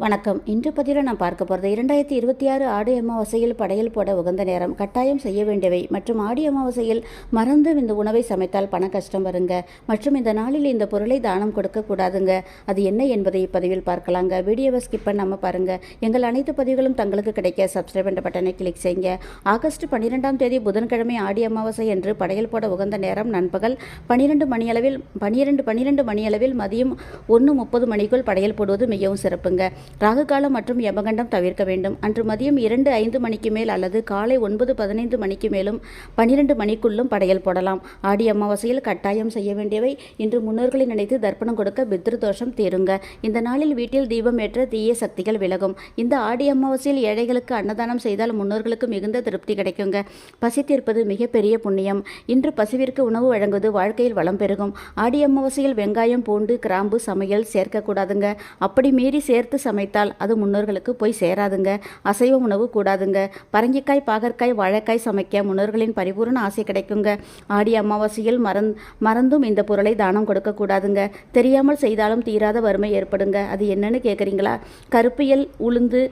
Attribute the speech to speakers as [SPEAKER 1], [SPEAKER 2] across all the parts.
[SPEAKER 1] வணக்கம். இன்று பதிவில் நான் பார்க்க போகிறது 2026 ஆடி அமாவாசையில் படையல் போட உகந்த நேரம், கட்டாயம் செய்ய வேண்டியவை மற்றும் ஆடி அமாவாசையில் மறந்து இந்த உணவை சமைத்தால் பண கஷ்டம் வருங்க மற்றும் இந்த நாளில் இந்த பொருளை தானம் கொடுக்கக்கூடாதுங்க. அது என்ன என்பதை இப்பதிவில் பார்க்கலாங்க. வீடியோவை ஸ்கிப் பண்ணாமல் பாருங்கள். எங்கள் அனைத்து பதிவுகளும் தங்களுக்கு கிடைக்க சப்ஸ்கிரைப் என்ற பட்டனை கிளிக் செய்யுங்க. ஆகஸ்ட் 12ஆம் தேதி புதன்கிழமை ஆடி அமாவாசை என்று படையல் போட உகந்த நேரம் நண்பகல் 12 மணியளவில் மதியம் 1:30 மணிக்குள் படையல் போடுவது மிகவும் சிறப்புங்க. ராகு காலம் மற்றும் யமகண்டம் தவிர்க்க வேண்டும். அன்று மதியம் 2:05 மணிக்கு மேல் அல்லது காலை 9:15 மணிக்கு மேலும் 12 மணிக்குள்ளும் படையல் போடலாம். ஆடி அமாவாசையில் கட்டாயம் செய்ய வேண்டியவை: இன்று முன்னோர்களை நினைத்து தர்ப்பணம் கொடுக்க பித்ரு தோஷம் தீருங்க. இந்த நாளில் வீட்டில் தீபம் ஏற்ற தீய சக்திகள் விலகும். இந்த ஆடி அமாவாசையில் ஏழைகளுக்கு அன்னதானம் செய்தால் முன்னோர்களுக்கு மிகுந்த திருப்தி கிடைக்குங்க. பசி தீர்ப்பது மிகப்பெரிய புண்ணியம். இன்று பசுவிற்கு உணவு வழங்குவது வாழ்க்கையில் வளம் பெருகும். ஆடி அமாவாசையில் வெங்காயம், பூண்டு, கிராம்பு சமையல் சேர்க்கக்கூடாதுங்க. அப்படி மீறி சேர்த்து சமைத்தால் அது முன்னோர்களுக்கு போய் சேராதுங்க. அசைவ உணவு கூடாதுங்க. பரங்கிக்காய், பாகற்காய், வாழைக்காய் சமைக்க முன்னோர்களின் பரிபூர்ண ஆசை கிடைக்குங்க. ஆடி அமாவாசையில் மறந்தும் இந்த பொருளை தானம் கொடுக்கக்கூடாதுங்க. தெரியாமல் செய்தாலும் தீராத வறுமை ஏற்படுங்க. அது என்னன்னு கேட்குறீங்களா? கருப்பு எள், உளுந்து,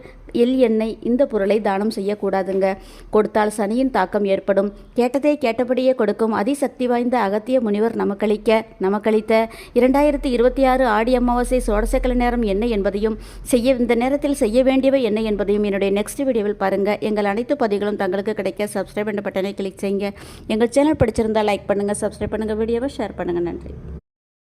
[SPEAKER 1] எள் எண்ணெய் இந்த பொருளை தானம் செய்யக்கூடாதுங்க. கொடுத்தால் சனியின் தாக்கம் ஏற்படும். கேட்டதை கேட்டபடியே கொடுக்கும் அதிசக்தி வாய்ந்த அகத்திய முனிவர் நமக்களித்த 2026 ஆடி அமாவாசை சோடசக்கல நேரம் என்ன என்பதையும் இந்த நேரத்தில் செய்ய வேண்டியவை என்ன என்பதையும் என்னுடைய நெக்ஸ்ட் வீடியோவில் பாருங்கள். எங்கள் அனைத்து பதிவுகளும் தங்களுக்கு கிடைக்க சப்ஸ்கிரைப் என்ற பட்டனை கிளிக் செய்யுங்க. எங்கள் சேனல் பிடிச்சிருந்தால் லைக் பண்ணுங்கள், சப்ஸ்கிரைப் பண்ணுங்கள், வீடியோவை ஷேர் பண்ணுங்கள். நன்றி.